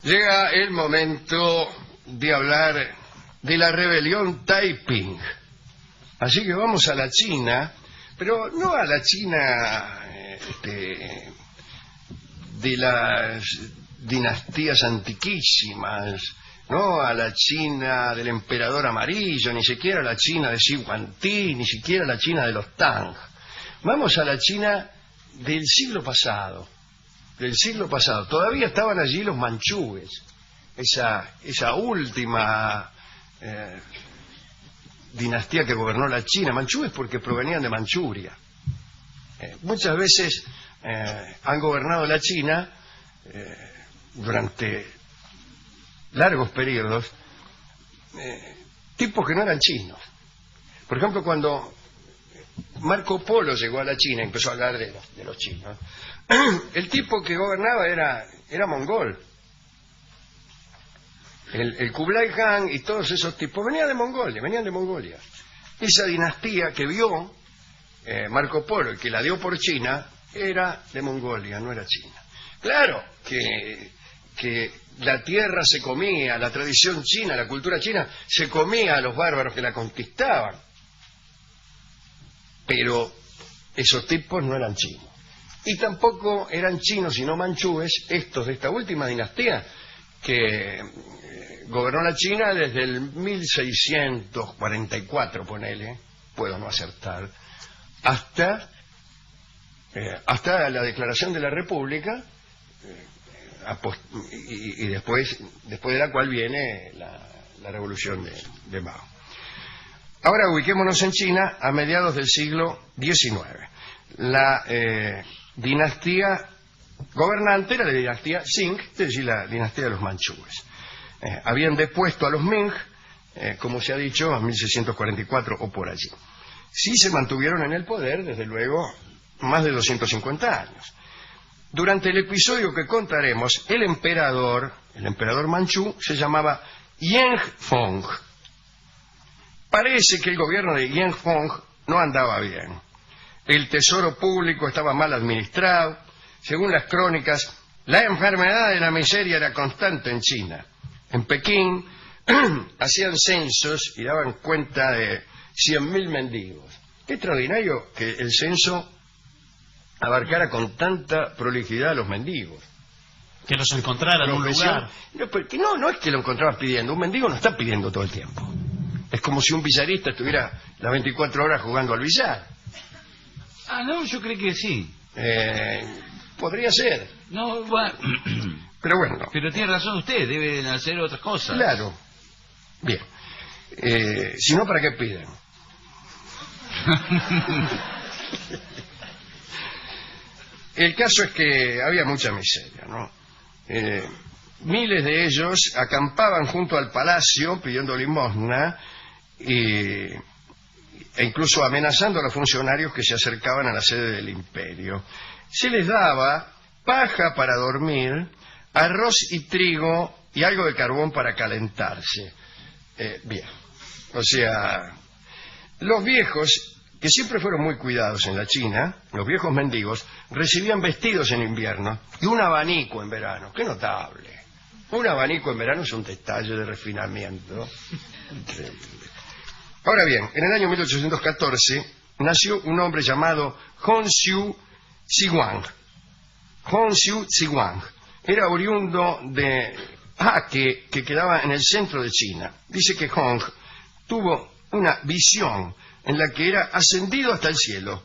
Llega el momento de hablar de la rebelión Taiping. Así que vamos a la China, pero no a la China de las dinastías antiquísimas, no a la China del emperador amarillo, ni siquiera a la China de Xi Huangdi, ni siquiera a la China de los Tang. Vamos a la China del siglo pasado. Todavía estaban allí los manchúes, esa última dinastía que gobernó la China. Manchúes porque provenían de Manchuria. Muchas veces han gobernado la China durante largos periodos tipos que no eran chinos. Por ejemplo, cuando Marco Polo llegó a la China y empezó a hablar de los chinos, el tipo que gobernaba era mongol. El Kublai Khan y todos esos tipos venían de Mongolia. Esa dinastía que vio Marco Polo y que la dio por China era de Mongolia, no era China. Claro que la tierra se comía, la tradición china, la cultura china se comía a los bárbaros que la conquistaban. Pero esos tipos no eran chinos. Y tampoco eran chinos sino manchúes, estos de esta última dinastía que gobernó la China desde el 1644, ponele, puedo no acertar, hasta la declaración de la República, y después de la cual viene la revolución de Mao. Ahora ubiquémonos en China a mediados del siglo XIX. La dinastía gobernante era la dinastía Qing, es decir, la dinastía de los manchúes. Habían depuesto a los Ming, como se ha dicho, en 1644 o por allí. Sí se mantuvieron en el poder, desde luego, más de 250 años. Durante el episodio que contaremos, el emperador manchú, se llamaba Yanfeng. Parece que el gobierno de Yanfeng no andaba bien. El tesoro público estaba mal administrado. Según las crónicas, la enfermedad de la miseria era constante en China. En Pekín hacían censos y daban cuenta de 100.000 mendigos. Qué extraordinario que el censo abarcara con tanta prolijidad a los mendigos. Que los encontraran en un lugar. No es que lo encontraban pidiendo. Un mendigo no está pidiendo todo el tiempo. Es como si un billarista estuviera las 24 horas jugando al billar. Ah, no, yo creo que sí. Podría ser. No, bueno. Pero bueno. Pero tiene razón usted, deben hacer otras cosas. Claro. Bien. Si no, ¿para qué piden? El caso es que había mucha miseria, ¿no? Miles de ellos acampaban junto al palacio pidiendo limosna e incluso amenazando a los funcionarios que se acercaban a la sede del imperio. Se les daba paja para dormir, arroz y trigo y algo de carbón para calentarse. Bien, o sea, los viejos, que siempre fueron muy cuidados en la China, los viejos mendigos, recibían vestidos en invierno y un abanico en verano. ¡Qué notable! Un abanico en verano es un detalle de refinamiento increíble. Ahora bien, en el año 1814 nació un hombre llamado Hongxiu Zhiwang. Hongxiu Zhiwang era oriundo de Ake, que quedaba en el centro de China. Dice que Hong tuvo una visión en la que era ascendido hasta el cielo.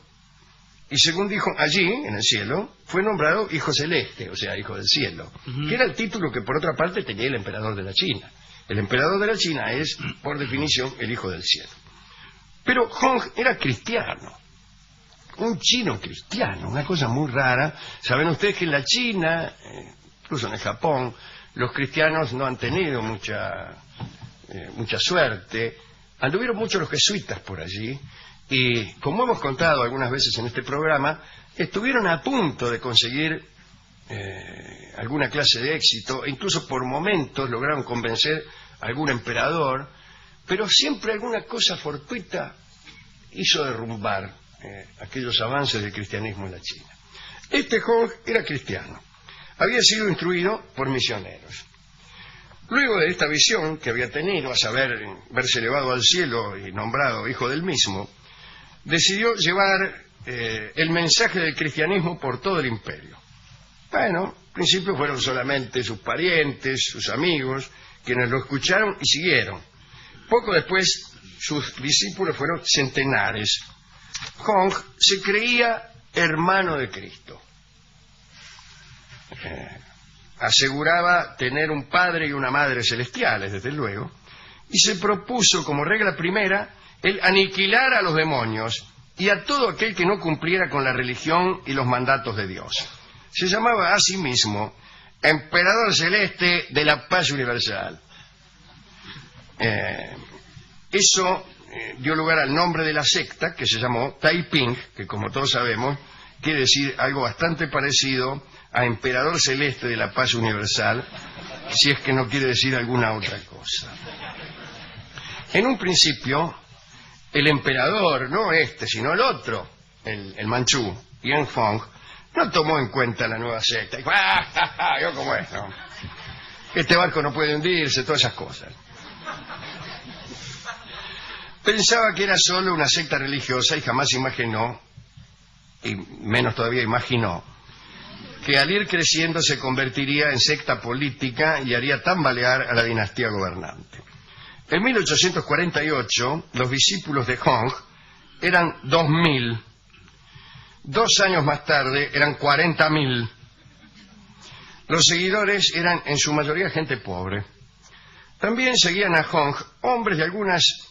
Y según dijo, allí, en el cielo, fue nombrado Hijo Celeste, o sea, Hijo del Cielo, que era el título que por otra parte tenía el emperador de la China. El emperador de la China es, por definición, el Hijo del Cielo. Pero Hong era cristiano, un chino cristiano, una cosa muy rara. Saben ustedes que en la China, incluso en el Japón, los cristianos no han tenido mucha suerte. Anduvieron mucho los jesuitas por allí y, como hemos contado algunas veces en este programa, estuvieron a punto de conseguir alguna clase de éxito, e incluso por momentos lograron convencer a algún emperador, pero siempre alguna cosa fortuita hizo derrumbar aquellos avances del cristianismo en la China. Este Hong era cristiano, había sido instruido por misioneros. Luego de esta visión que había tenido, a saber, verse elevado al cielo y nombrado hijo del mismo, decidió llevar el mensaje del cristianismo por todo el imperio. Bueno, al principio fueron solamente sus parientes, sus amigos, quienes lo escucharon y siguieron. Poco después, sus discípulos fueron centenares. Hong se creía hermano de Cristo. Aseguraba tener un padre y una madre celestiales, desde luego, y se propuso como regla primera el aniquilar a los demonios y a todo aquel que no cumpliera con la religión y los mandatos de Dios. Se llamaba a sí mismo Emperador Celeste de la Paz Universal. Eso dio lugar al nombre de la secta, que se llamó Taiping, que como todos sabemos quiere decir algo bastante parecido a Emperador Celeste de la Paz Universal, si es que no quiere decir alguna otra cosa. En un principio, el emperador, no este, sino el otro, el manchú, Yanfeng, no tomó en cuenta la nueva secta. Dijo, yo como es, ¿no? Este barco no puede hundirse, todas esas cosas. Pensaba que era solo una secta religiosa y jamás imaginó, y menos todavía imaginó, que al ir creciendo se convertiría en secta política y haría tambalear a la dinastía gobernante. En 1848, los discípulos de Hong eran 2.000. 2 años más tarde eran 40.000. Los seguidores eran en su mayoría gente pobre. También seguían a Hong hombres de algunas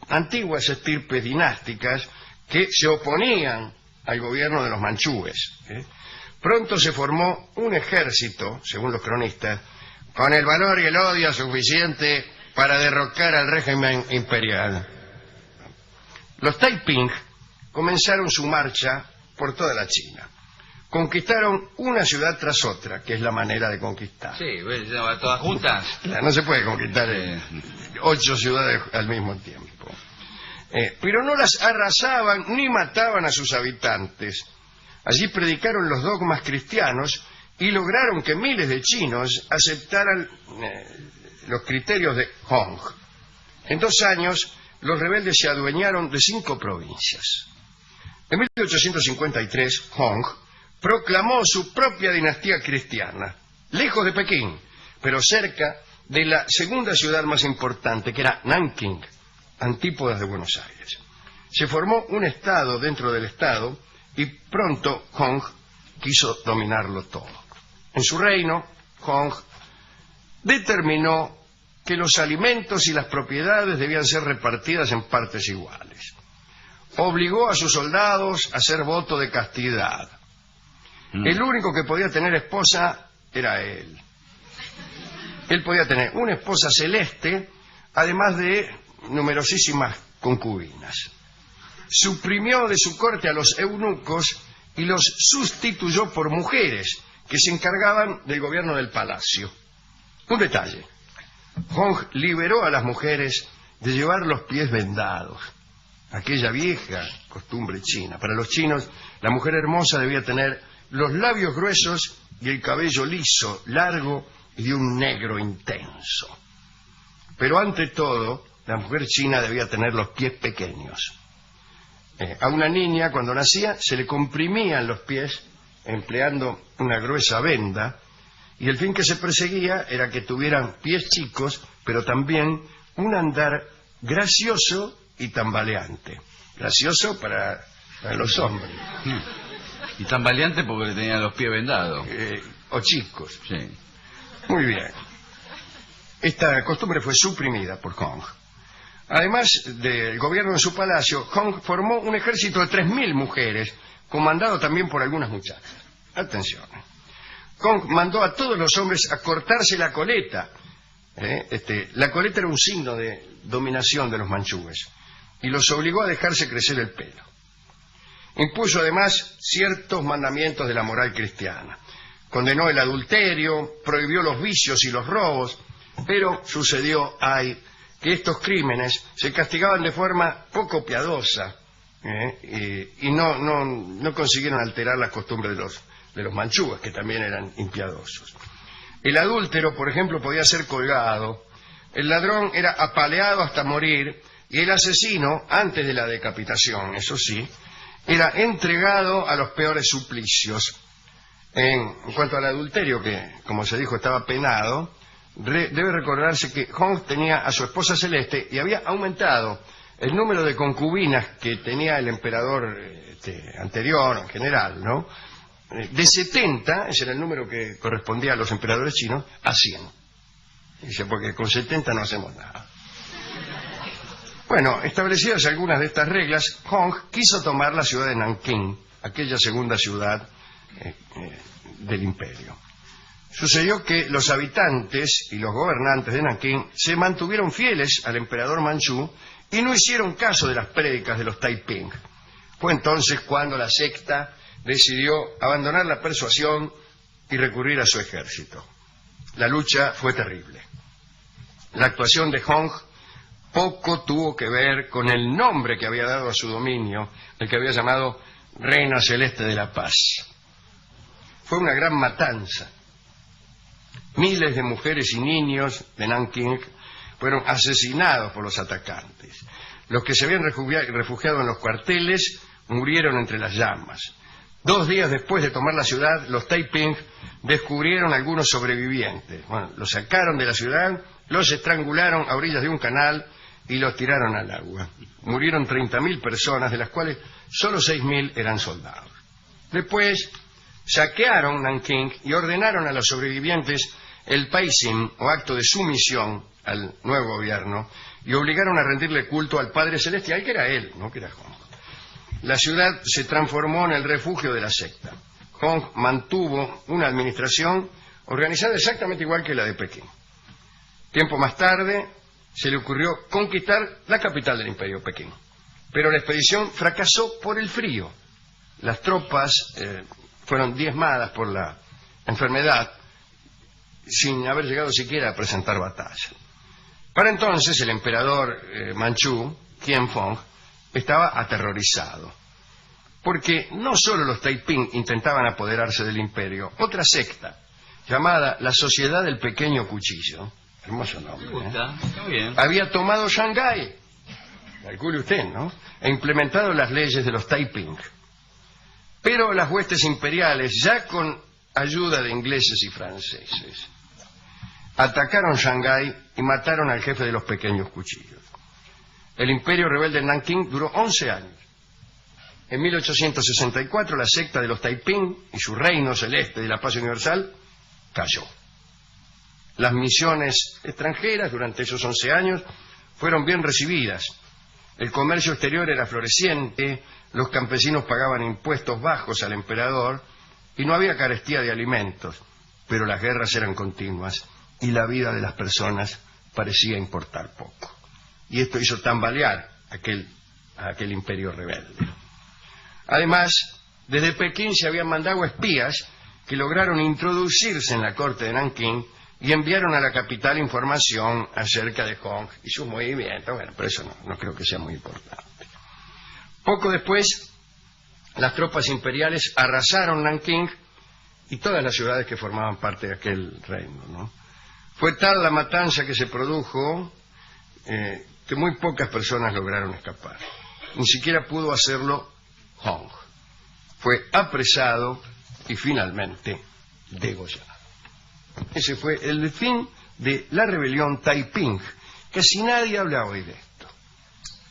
antiguas estirpes dinásticas que se oponían al gobierno de los manchúes. Pronto se formó un ejército, según los cronistas, con el valor y el odio suficiente para derrocar al régimen imperial. Los Taiping comenzaron su marcha por toda la China. Conquistaron una ciudad tras otra, que es la manera de conquistar. Sí, todas juntas. No se puede conquistar 8 ciudades al mismo tiempo. Pero no las arrasaban ni mataban a sus habitantes. Allí predicaron los dogmas cristianos y lograron que miles de chinos aceptaran los criterios de Hong. En 2 años, los rebeldes se adueñaron de 5 provincias. En 1853, Hong proclamó su propia dinastía cristiana, lejos de Pekín, pero cerca de la segunda ciudad más importante, que era Nanking, antípodas de Buenos Aires. Se formó un estado dentro del estado y pronto Hong quiso dominarlo todo. En su reino, Hong determinó que los alimentos y las propiedades debían ser repartidas en partes iguales. Obligó a sus soldados a hacer voto de castidad. El único que podía tener esposa era él. Él podía tener una esposa celeste, además de numerosísimas concubinas. Suprimió de su corte a los eunucos y los sustituyó por mujeres que se encargaban del gobierno del palacio. Un detalle: Hong liberó a las mujeres de llevar los pies vendados, aquella vieja costumbre china. Para los chinos, la mujer hermosa debía tener los labios gruesos y el cabello liso, largo y de un negro intenso. Pero ante todo, la mujer china debía tener los pies pequeños. A una niña, cuando nacía, se le comprimían los pies empleando una gruesa venda, y el fin que se perseguía era que tuvieran pies chicos, pero también un andar gracioso y tambaleante. Gracioso para los hombres. Y tambaleante porque le tenían los pies vendados. O chicos. Sí. Muy bien. Esta costumbre fue suprimida por Hong. Además del gobierno de su palacio, Hong formó un ejército de 3.000 mujeres, comandado también por algunas muchachas. Atención. Hong mandó a todos los hombres a cortarse la coleta. La coleta era un signo de dominación de los manchúes, y los obligó a dejarse crecer el pelo. Impuso además ciertos mandamientos de la moral cristiana. Condenó el adulterio, prohibió los vicios y los robos, pero sucedió que estos crímenes se castigaban de forma poco piadosa, y no consiguieron alterar las costumbres de los manchúes, que también eran impiadosos. El adúltero, por ejemplo, podía ser colgado, el ladrón era apaleado hasta morir, y el asesino, antes de la decapitación, eso sí, era entregado a los peores suplicios. En cuanto al adulterio, que, como se dijo, estaba penado, debe recordarse que Hong tenía a su esposa Celeste y había aumentado el número de concubinas que tenía el emperador anterior, en general, ¿no? De 70, ese era el número que correspondía a los emperadores chinos, a 100. Dice, porque con 70 no hacemos nada. Bueno, establecidas algunas de estas reglas, Hong quiso tomar la ciudad de Nankín, aquella segunda ciudad del imperio. Sucedió que los habitantes y los gobernantes de Nankín se mantuvieron fieles al emperador manchú y no hicieron caso de las prédicas de los Taiping. Fue entonces cuando la secta decidió abandonar la persuasión y recurrir a su ejército. La lucha fue terrible. La actuación de Hong poco tuvo que ver con el nombre que había dado a su dominio, el que había llamado Reina Celeste de la Paz. Fue una gran matanza. Miles de mujeres y niños de Nankín fueron asesinados por los atacantes. Los que se habían refugiado en los cuarteles murieron entre las llamas. 2 días después de tomar la ciudad, los Taiping descubrieron algunos sobrevivientes. Bueno, los sacaron de la ciudad, los estrangularon a orillas de un canal y los tiraron al agua. Murieron 30.000 personas, de las cuales solo 6.000 eran soldados. Después saquearon Nankín y ordenaron a los sobrevivientes el Paixing, o acto de sumisión al nuevo gobierno, y obligaron a rendirle culto al Padre Celestial, que era él, no que era Hong. La ciudad se transformó en el refugio de la secta. Hong mantuvo una administración organizada exactamente igual que la de Pekín. Tiempo más tarde se le ocurrió conquistar la capital del imperio, Pekín. Pero la expedición fracasó por el frío. Las tropas fueron diezmadas por la enfermedad, sin haber llegado siquiera a presentar batalla. Para entonces el emperador manchú, Qianfong, estaba aterrorizado, porque no solo los Taiping intentaban apoderarse del imperio, otra secta, llamada la Sociedad del Pequeño Cuchillo, hermoso nombre, Está bien, había tomado Shanghái, calcule usted, ¿no?, e implementado las leyes de los Taiping. Pero las huestes imperiales, ya con ayuda de ingleses y franceses, atacaron Shanghái y mataron al jefe de los pequeños cuchillos. El imperio rebelde en Nankín duró 11 años. En 1864 la secta de los Taiping y su reino celeste de la paz universal cayó. Las misiones extranjeras durante esos 11 años fueron bien recibidas. El comercio exterior era floreciente, los campesinos pagaban impuestos bajos al emperador y no había carestía de alimentos, pero las guerras eran continuas y la vida de las personas parecía importar poco. Y esto hizo tambalear a aquel imperio rebelde. Además, desde Pekín se habían mandado espías que lograron introducirse en la corte de Nankín y enviaron a la capital información acerca de Hong y sus movimientos. Bueno, pero eso no creo que sea muy importante. Poco después, las tropas imperiales arrasaron Nankín y todas las ciudades que formaban parte de aquel reino, ¿no? Fue tal la matanza que se produjo que muy pocas personas lograron escapar. Ni siquiera pudo hacerlo Hong. Fue apresado y finalmente degollado. Ese fue el fin de la rebelión Taiping. Casi nadie habla hoy de esto.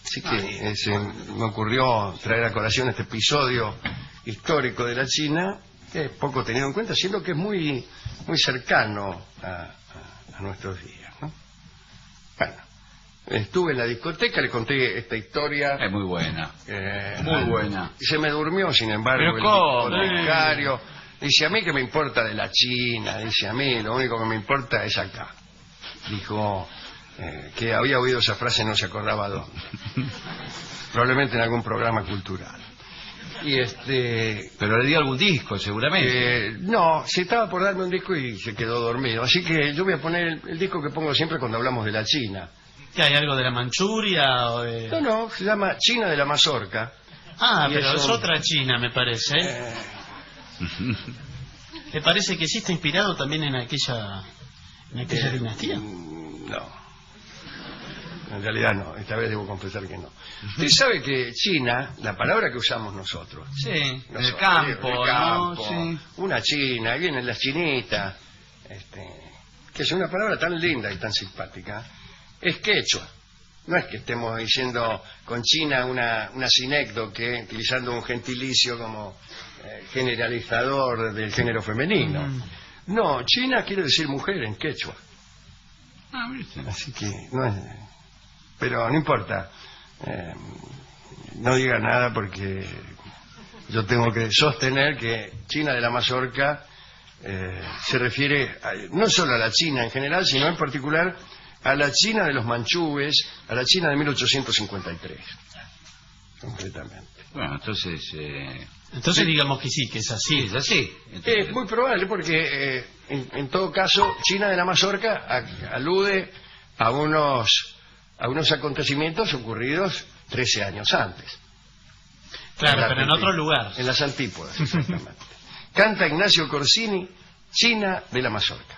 Así que me ocurrió traer a colación este episodio histórico de la China, que es poco tenido en cuenta, siendo que es muy, muy cercano a nuestros días, ¿no? Bueno, estuve en la discoteca, le conté esta historia. Es muy buena, muy buena. Y se me durmió, sin embargo, el discotecario. Dice, a mí que me importa de la China, dice, a mí lo único que me importa es acá. Dijo que había oído esa frase, no se acordaba dónde. Probablemente en algún programa cultural. Y pero le dio algún disco, seguramente. No, se estaba por darme un disco y se quedó dormido. Así que yo voy a poner el disco que pongo siempre cuando hablamos de la China. ¿Que hay algo de la Manchuria o de...? No, se llama China de la Mazorca. Ah, pero es otra China, me parece. ¿Le parece que sí está inspirado también en aquella dinastía? No. En realidad no, esta vez debo confesar que no. Usted sabe que China, la palabra que usamos nosotros, Sí, el nosotros, campo, el ¿no? campo, Sí. una china, ahí vienen las chinitas, que es una palabra tan linda y tan simpática, es quechua. No es que estemos diciendo con China una sinécdoque, utilizando un gentilicio como generalizador del género femenino. No, China quiere decir mujer en quechua. Ah, ¿viste? Así que no es... Pero no importa. No diga nada porque yo tengo que sostener que China de la Mazorca se refiere no solo a la China en general, sino en particular a la China de los manchúes, a la China de 1853, concretamente. Bueno, entonces... Entonces digamos que sí, que es así. Sí, es así. Entonces, Es muy probable porque, en todo caso, China de la Mazorca alude a unos acontecimientos ocurridos 13 años antes. Claro, pero en otro lugar. En las antípodas, exactamente. Canta Ignacio Corsini, China de la Mazorca.